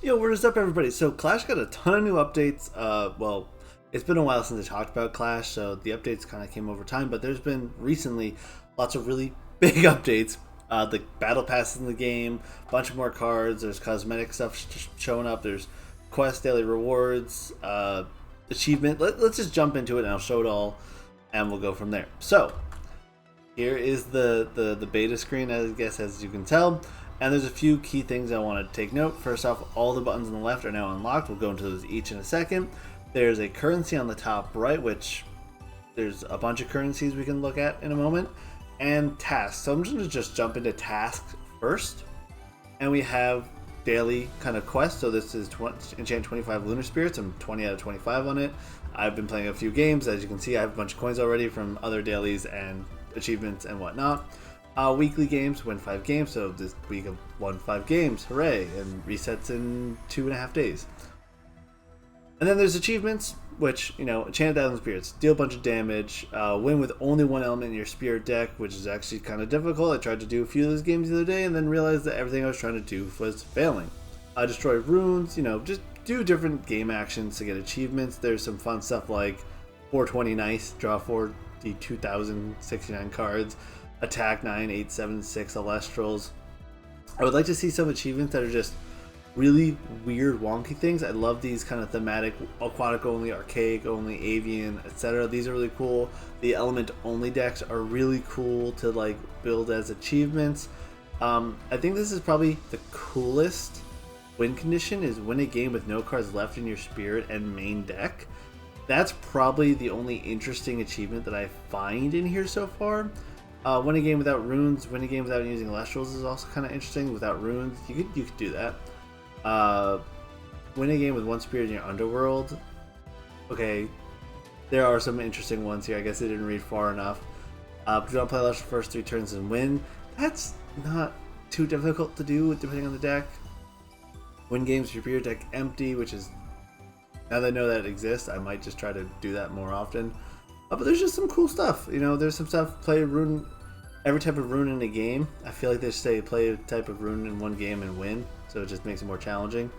Yo, what is up, everybody? So Clash got a ton of new updates. Well, it's been a while since I talked about Clash, so the updates kind of came over time. But there's been recently lots of really big updates. The battle passes in the game, a bunch of more cards. There's cosmetic stuff showing up. There's quest daily rewards, achievement. Let's just jump into it, and I'll show it all, and we'll go from there. So here is the beta screen, I guess, as you can tell. And there's a few key things I want to take note. First off, all the buttons on the left are now unlocked. We'll go into those each in a second. There's a currency on the top right, which there's a bunch of currencies we can look at in a moment. And tasks. So I'm just going to jump into tasks first. And we have daily kind of quests. So this is enchant 25 lunar spirits. I'm 20 out of 25 on it. I've been playing a few games. As you can see, I have a bunch of coins already from other dailies and achievements and whatnot. Weekly games, win 5 games, so this week I've won 5 games, hooray, and resets in 2.5 days. And then there's achievements, which, enchant 1,000 spirits, deal a bunch of damage, win with only one element in your spirit deck, which is actually kind of difficult. I tried to do a few of those games the other day and then realized that everything I was trying to do was failing. Destroy runes, just do different game actions to get achievements. There's some fun stuff like 420 nice, draw 2,069 cards, attack 9876 Elestrals. I would like to see some achievements that are just really weird, wonky things. I love these kind of thematic, aquatic only, archaic only, avian, etc. These are really cool. The element only decks are really cool to like build as achievements. I think this is probably the coolest win condition, is win a game with no cards left in your spirit and main deck. That's probably the only interesting achievement that I find in here so far. Win a game without runes, win a game without using Elestrals is also kind of interesting. Without runes, you could do that. Win a game with one spirit in your underworld. Okay, there are some interesting ones here. I guess I didn't read far enough. Do not play Elestrals first 3 turns and win. That's not too difficult to do depending on the deck. Win games with your spirit deck empty, which is, now that I know that it exists, I might just try to do that more often. But there's just some cool stuff. There's some stuff. Play rune, every type of rune in a game. I feel like they say play a type of rune in one game and win, so it just makes it more challenging.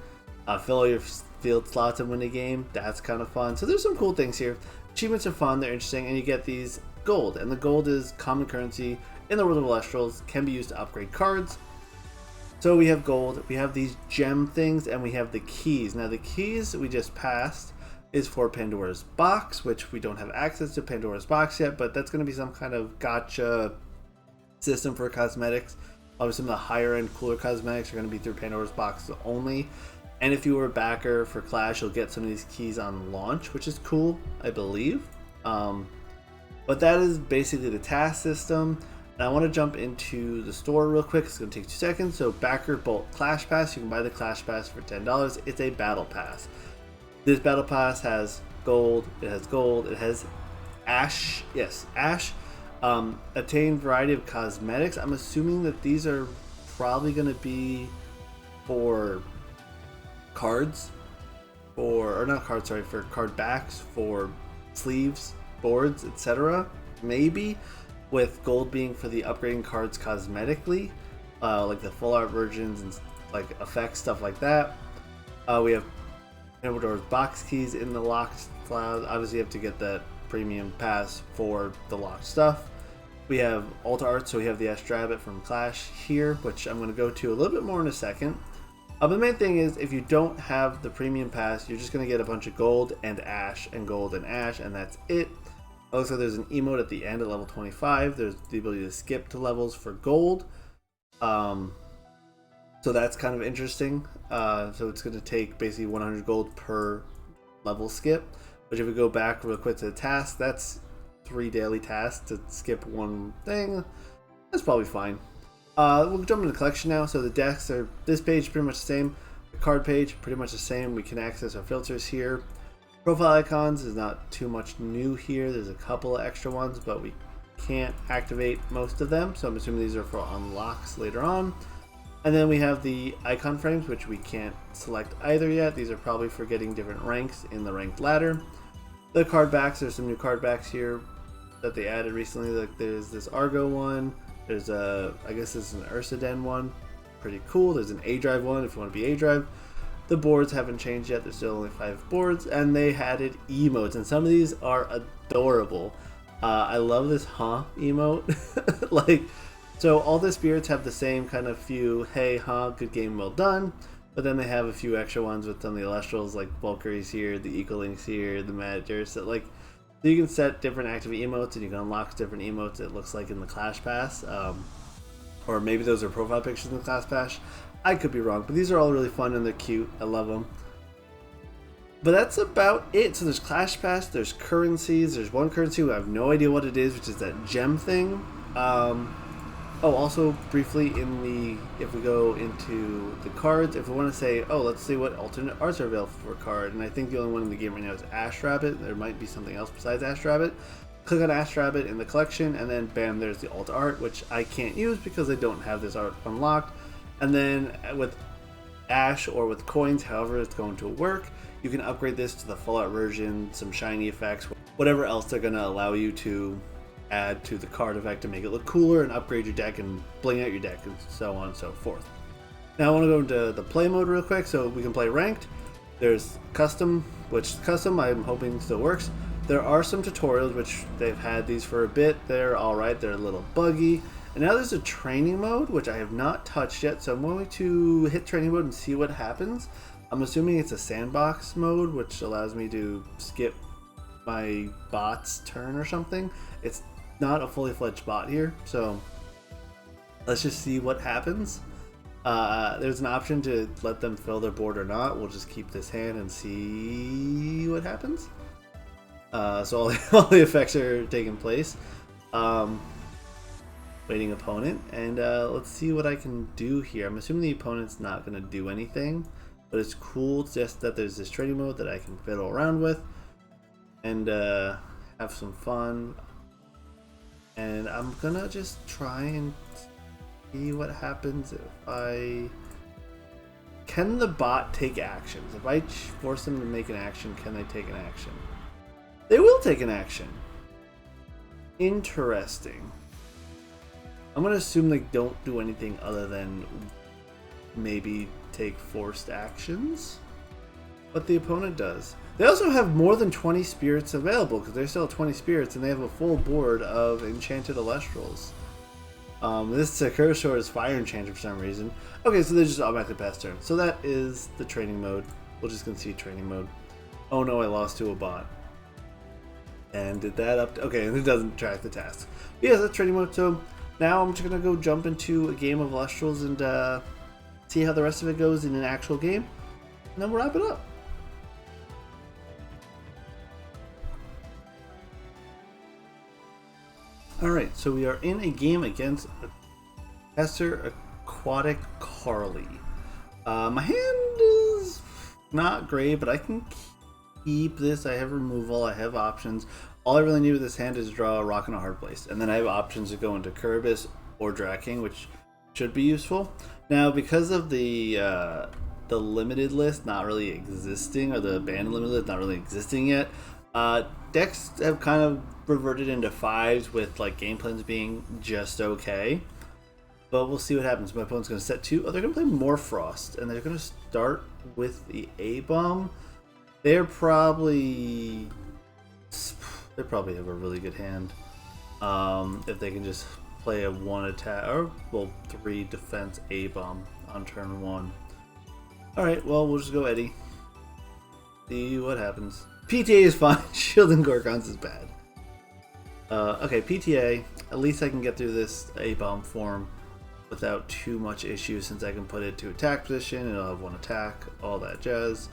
Fill all your field slots and win a game. That's kind of fun. So there's some cool things here. Achievements are fun. They're interesting, and you get these gold. And the gold is common currency in the world of Elestrals. Can be used to upgrade cards. So we have gold. We have these gem things, and we have the keys. Now the keys we just passed is for Pandora's Box, which we don't have access to Pandora's Box yet, but that's going to be some kind of gotcha system for cosmetics. Obviously, some of the higher end, cooler cosmetics are going to be through Pandora's Box only. And if you were a backer for Clash, you'll get some of these keys on launch, which is cool, I believe. But that is basically the task system. And I want to jump into the store real quick. It's going to take 2 seconds. So Backer Bolt Clash Pass. You can buy the Clash Pass for $10. It's a battle pass. This battle pass has gold, it has ash, yes, ash, obtain variety of cosmetics. I'm assuming that these are probably going to be for cards, or not cards, sorry, for card backs, for sleeves, boards, etc. Maybe, with gold being for the upgrading cards cosmetically, like the full art versions and like effects, stuff like that. We have Pandora's Box keys in the locked cloud. Obviously, you have to get that premium pass for the locked stuff. We have Alta Art, so we have the Astrabbit from Clash here, which I'm going to go to a little bit more in a second. But the main thing is, if you don't have the premium pass, you're just going to get a bunch of gold and ash, and gold and ash, and that's it. Also, there's an emote at the end at level 25. There's the ability to skip to levels for gold. So that's kind of interesting. So it's going to take basically 100 gold per level skip. But if we go back real quick to the task, that's 3 daily tasks to skip one thing. That's probably fine. We'll jump into the collection now. So the decks are, this page pretty much the same. The card page pretty much the same. We can access our filters here. Profile icons is not too much new here. There's a couple of extra ones, but we can't activate most of them. So I'm assuming these are for unlocks later on. And then we have the icon frames, which we can't select either yet. These are probably for getting different ranks in the ranked ladder. The card backs, there's some new card backs here that they added recently. Like there's this Argo one. There's a, I guess this is an Ursaden one. Pretty cool. There's an A-Drive one if you want to be A-Drive. The boards haven't changed yet. There's still only 5 boards, and they added emotes, and some of these are adorable. I love this emote. Like, so all the spirits have the same kind of few, hey, good game, well done. But then they have a few extra ones with some of the Elestrals, like Valkyrie's here, the Ecolinks here, the Managers. So you can set different active emotes, and you can unlock different emotes, it looks like, in the Clash Pass. Or maybe those are profile pictures in the Clash Pass. I could be wrong, but these are all really fun and they're cute. I love them. But that's about it. So there's Clash Pass, there's currencies. There's one currency I have no idea what it is, which is that gem thing. Also briefly, if we go into the cards, if we want to say, let's see what alternate arts are available for a card, and I think the only one in the game right now is Ash Rabbit. There might be something else besides Ash Rabbit. Click on Ash Rabbit in the collection, and then bam, there's the alt art, which I can't use because I don't have this art unlocked. And then with Ash or with coins, however it's going to work, you can upgrade this to the full art version, some shiny effects, whatever else they're going to allow you to add to the card effect to make it look cooler and upgrade your deck and bling out your deck and so on and so forth. Now I want to go into the play mode real quick so we can play ranked. There's custom, which custom I'm hoping still works. There are some tutorials, which they've had these for a bit. They're alright, they're a little buggy. And now there's a training mode, which I have not touched yet, so I'm going to hit training mode and see what happens. I'm assuming it's a sandbox mode, which allows me to skip my bot's turn or something. It's not a fully fledged bot here, so let's just see what happens. There's an option to let them fill their board or not. We'll just keep this hand and see what happens. So all the effects are taking place. Waiting opponent, and let's see what I can do here. I'm assuming the opponent's not going to do anything, but it's cool just that there's this training mode that I can fiddle around with and have some fun. And I'm gonna just try and see what happens if can the bot take actions? If I force them to make an action, can they take an action? They will take an action. Interesting. I'm gonna assume they don't do anything other than maybe take forced actions, but the opponent does. They also have more than 20 spirits available because they still have 20 spirits, and they have a full board of enchanted Elestrals. This Sakura Sword is Fire Enchanted for some reason. Okay, so they just automatically pass turn. So that is the training mode. We'll just concede training mode. Oh no, I lost to a bot. And did that up to, okay, and it doesn't track the task. But yeah, that's training mode. So now I'm just gonna go jump into a game of Elestrals and see how the rest of it goes in an actual game, and then we'll wrap it up. Alright, so we are in a game against Professor Aquatic Carly. My hand is not great, but I can keep this. I have removal, I have options. All I really need with this hand is draw a rock and a hard place, and then I have options to go into Kiribis or Draking, which should be useful. Now, because of the limited list not really existing, or the banned limited list not really existing yet, decks have kind of reverted into 5s with like game plans being just okay. But we'll see what happens. My opponent's going to set 2. Oh, they're going to play more Frost, and they're going to start with the A-Bomb. They probably have a really good hand if they can just play a 1 attack or 3 defense A-Bomb on turn 1. Alright, well, we'll just go Eddie. See what happens. PTA is fine. Shielding Gorgons is bad. Okay, PTA. At least I can get through this A-Bomb form without too much issue, since I can put it to attack position and it'll have 1 attack, all that jazz.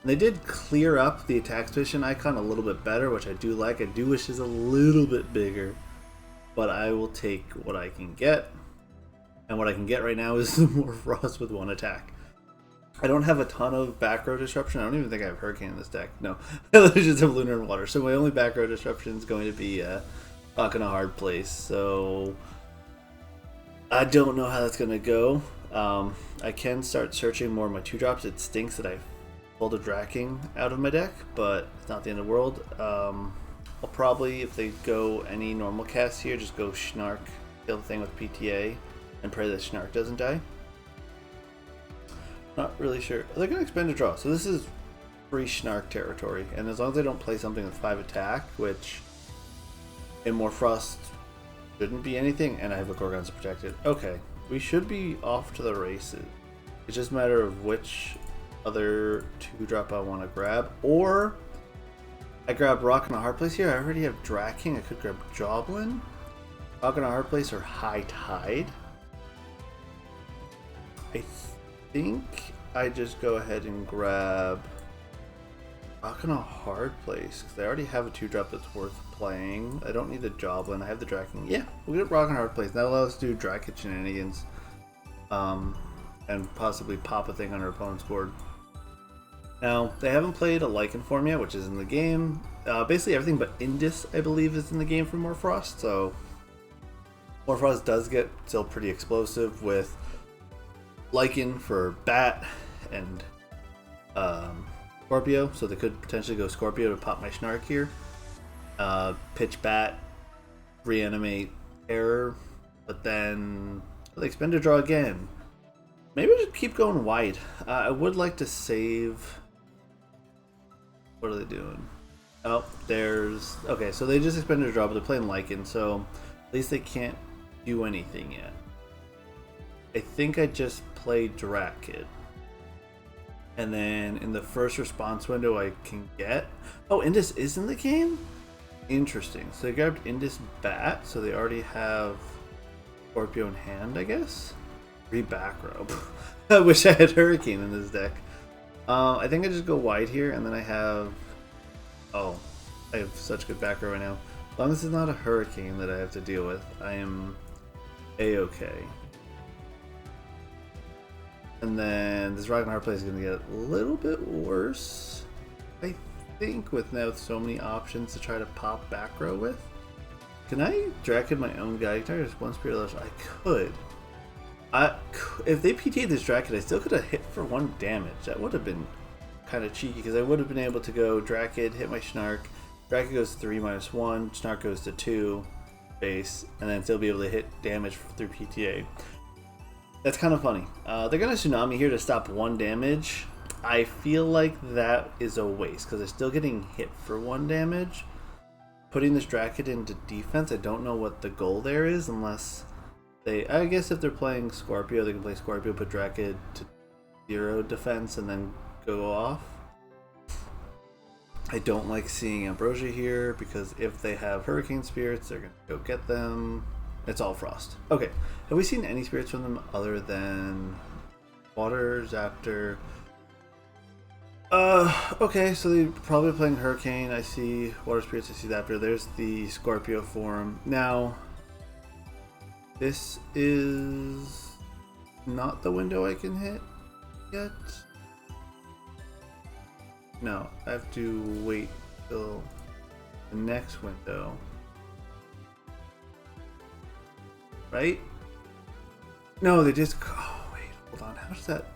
And they did clear up the attack position icon a little bit better, which I do like. I do wish it's a little bit bigger, but I will take what I can get. And what I can get right now is more Frost with 1 attack. I don't have a ton of back row disruption. I don't even think I have Hurricane in this deck. No, I just have Lunar and Water. So my only back row disruption is going to be Rock in a Hard Place. So I don't know how that's going to go. I can start searching more of my 2-drops. It stinks that I pulled a Draking out of my deck, but it's not the end of the world. I'll probably, if they go any normal cast here, just go Schnark, kill the thing with PTA, and pray that Schnark doesn't die. Not really sure. They're gonna expend a draw, so this is free Schnark territory, and as long as they don't play something with 5 attack, which in more Frost shouldn't be anything, and I have a Gorgon's protected. Okay, we should be off to the races. It's just a matter of which other 2-drop I want to grab, or I grab Rock and a Hard Place here. I already have Draking. I could grab Joblin, Rock and a Hard Place, or High Tide. I think I just go ahead and grab Rock and a Hard Place because I already have a 2-drop that's worth playing. I don't need the Joblin. I have the Draking. Yeah, we'll get Rock and a Hard Place. That allows us to do Draken shenanigans, and possibly pop a thing on our opponent's board. Now, they haven't played a Lycan form yet, which is in the game. Basically everything but Indus, I believe, is in the game for Morfrost, so Morfrost does get still pretty explosive with Lycan for Bat and Scorpio, so they could potentially go Scorpio to pop my Schnark here. Pitch Bat, reanimate Error, but then they expend a draw again. Maybe we'll just keep going wide. I would like to save. What are they doing? Oh, there's... Okay, so they just expended a draw, but they're playing Lycan, so at least they can't do anything yet. I think I just played Drakid. And then in the first response window I can get... Oh, Indus is in the game? Interesting. So they grabbed Indus Bat, so they already have Scorpio in hand, I guess? Free back row. I wish I had Hurricane in this deck. I think I just go wide here, and then I have... Oh, I have such good back row right now. As long as it's not a Hurricane that I have to deal with, I am A-okay. And then this Rock and Hard Play is going to get a little bit worse, I think, with now so many options to try to pop back row with. Can I Drakid my own guy? Can I just one Spirit Elemental? I could. If they PT'd this Drakid, I still could have hit for 1 damage. That would have been kind of cheeky, because I would have been able to go Drakid, hit my Schnark, Drakid goes to 3-1, Schnark goes to 2 base, and then still be able to hit damage through PTA. That's kind of funny. They're going to Tsunami here to stop 1 damage. I feel like that is a waste, because they're still getting hit for 1 damage. Putting this Drakid into defense, I don't know what the goal there is, unless... I guess if they're playing Scorpio, they can play Scorpio, put Drakid to 0 defense, and then go off. I don't like seeing Ambrosia here, because if they have Hurricane Spirits, they're going to go get them. It's all Frost. Okay, have we seen any spirits from them other than Water, Zaptor? Okay, so they're probably playing Hurricane. I see Water Spirits, I see Zaptor. There's the Scorpio form. Now, this is not the window I can hit yet. No, I have to wait till the next window. Right? No, they just... Oh, wait, hold on. How does that...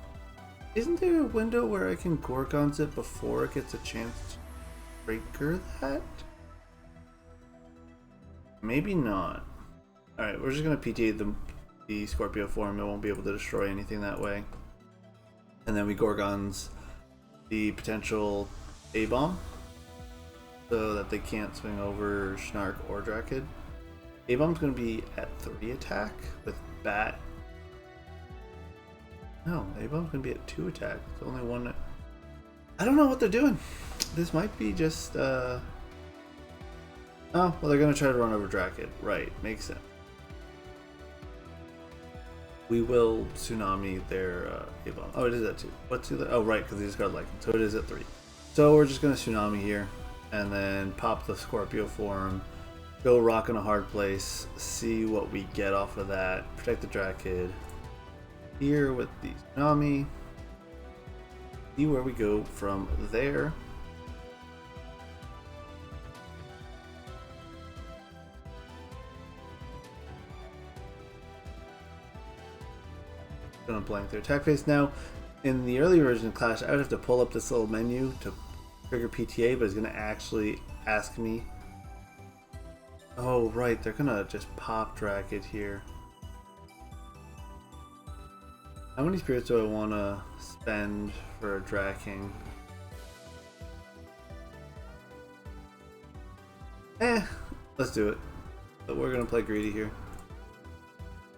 Isn't there a window where I can Gorgons it before it gets a chance to trigger that? Maybe not. Alright, we're just going to PTA the Scorpio form. It won't be able to destroy anything that way. And then we Gorgons the potential A-Bomb, so that they can't swing over Schnark or Drakid. A-Bomb's going to be at 3 attack with Bat. No, A-Bomb's going to be at 2 attack. It's only 1. I don't know what they're doing. This might be just... Oh, well, they're going to try to run over Drakid. Right, makes sense. We will Tsunami their A-Bomb. Oh, it is at 2. What's the... Oh, right, because they just got Lycan. So it is at 3. So we're just going to Tsunami here, and then pop the Scorpio form. Go Rock in a Hard Place, see what we get off of that, protect the Drakid here with the Tsunami, see where we go from there. Gonna blank their attack phase. Now, in the early version of Clash, I would have to pull up this little menu to trigger PTA, but it's gonna actually ask me. Oh, right, they're gonna just pop Drakid here. How many spirits do I want to spend for a Draking? Let's do it. But we're gonna play greedy here.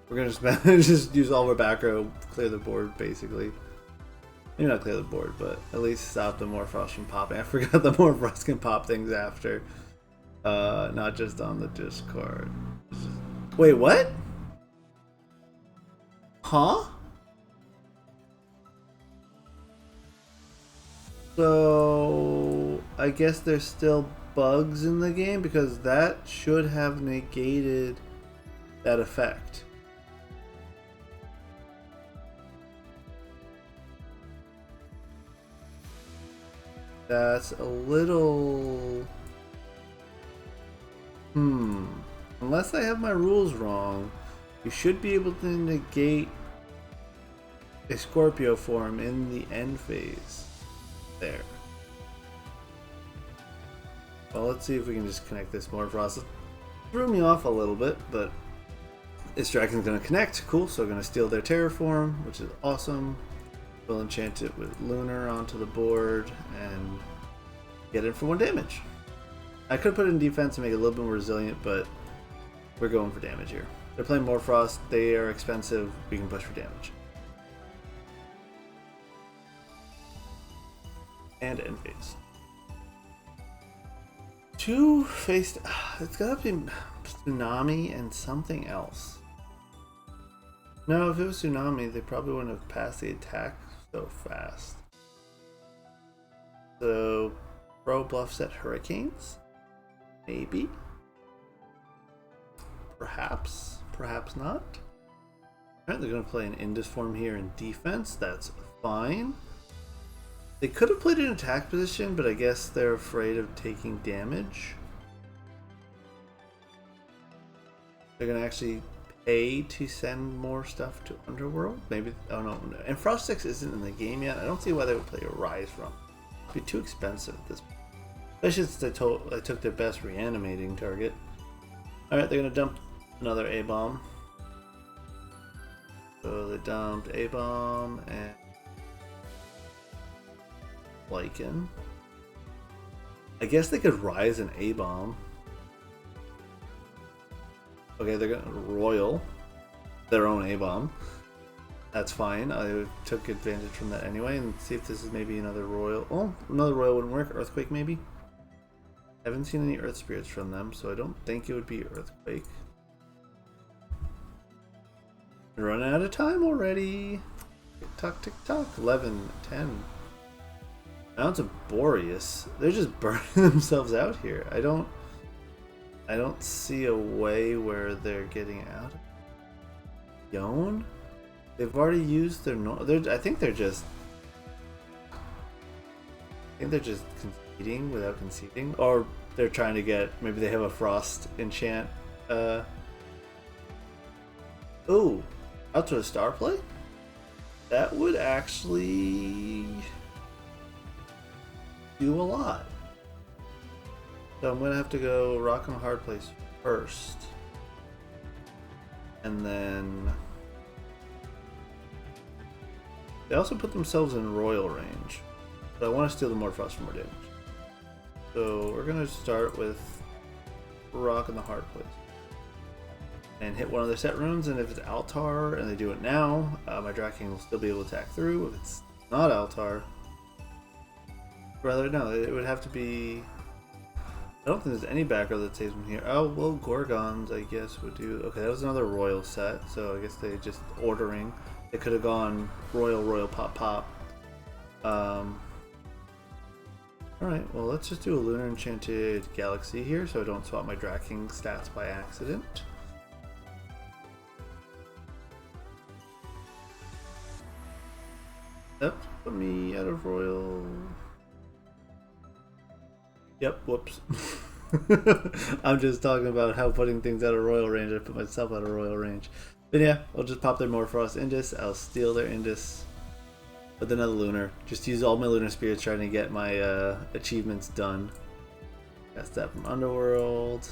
We're gonna spend, just use all of our back row, clear the board basically. Maybe not clear the board, but at least stop the Morphrost from popping. I forgot the Morphrost can pop things after. Not just on the discard. Wait, what? Huh? So I guess there's still bugs in the game because that should have negated that effect. That's a little... Unless I have my rules wrong, you should be able to negate a Scorpio form in the end phase. There. Well, let's see if we can just connect this Morphrost. It threw me off a little bit, but this Dragon's going to connect. Cool, so we're going to steal their Terraform, which is awesome. We'll enchant it with Lunar onto the board and get it for 1 damage. I could put it in defense and make it a little bit more resilient, but we're going for damage here. They're playing Morphrost, they are expensive, we can push for damage. And end phase. 2 faced. It's gotta be Tsunami and something else. No, if it was Tsunami, they probably wouldn't have passed the attack so fast. So, Pro bluffs at Hurricanes? Maybe? Perhaps? Perhaps not? Alright, they're gonna play an Indus form here in defense. That's fine. They could have played an attack position, but I guess they're afraid of taking damage. They're gonna actually pay to send more stuff to Underworld? Maybe, oh no. And Frost 6 isn't in the game yet. I don't see why they would play a Rise from. It'd be too expensive at this point. Especially since I took their best reanimating target. Alright, they're gonna dump another A-bomb. So they dumped A-bomb and Lycan. I guess they could Rise an A-bomb. Okay, they're gonna Royal their own A-bomb. That's fine. I took advantage from that anyway, and see if this is maybe another Royal. Oh, another Royal wouldn't work. Earthquake maybe? I haven't seen any Earth Spirits from them, so I don't think it would be Earthquake. We're running out of time already. Tick tock, tick tock. 11, 10. Now it's a Boreas. They're just burning themselves out here. I don't see a way where they're getting out. Yone? They've already used their I think they're just conceding without conceding, or they're trying to get, maybe they have a Frost enchant. Ooh, out to a star play? That would actually do a lot. So I'm gonna have to go Rock and Hard Place first, and then they also put themselves in Royal range, but I want to steal the Morphrost for more damage. So we're gonna start with Rock and the Hard Place and hit one of their set runes, and if it's Altar and they do it now, my Draken will still be able to attack through. If it's not Altar, rather, no, it would have to be... I don't think there's any back row that saves them here. Oh, well, Gorgons, I guess, would do... Okay, that was another Royal set, so I guess they just ordering. They could have gone Royal, Royal, Pop, Pop. Alright, well, let's just do a Lunar Enchanted Galaxy here, so I don't swap my Draking stats by accident. Yep, put me out of Royal... Yep, whoops. I'm just talking about how putting things out of Royal range, I put myself out of Royal range. But yeah, I'll just pop their Morphrost Indus, I'll steal their Indus with another Lunar. Just use all my Lunar Spirits trying to get my achievements done. Cast that from Underworld,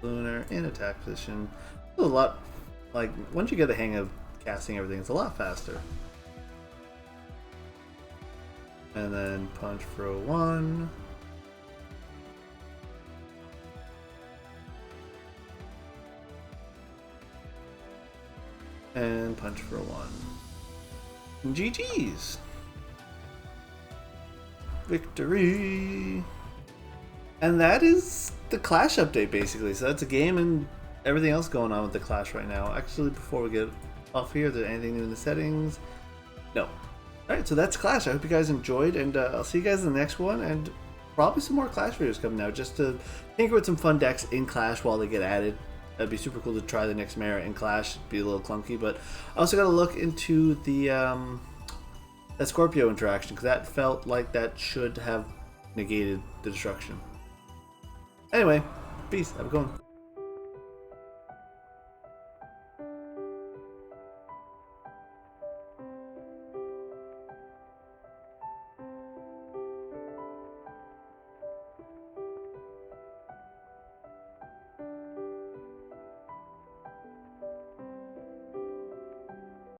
Lunar, in attack position. A lot, like, once you get the hang of casting everything is a lot faster. And then punch for a 1. And punch for a 1. GG's! Victory! And that is the Clash update, basically. So that's a game and everything else going on with the Clash right now. Actually, before we get off here, is there anything new in the settings? No. Alright, so that's Clash. I hope you guys enjoyed, and I'll see you guys in the next one, and probably some more Clash videos coming out, just to tinker with some fun decks in Clash while they get added. That'd be super cool to try the next Mara in Clash. It'd be a little clunky, but I also got to look into the that Scorpio interaction, because that felt like that should have negated the destruction. Anyway, peace. Have a good one.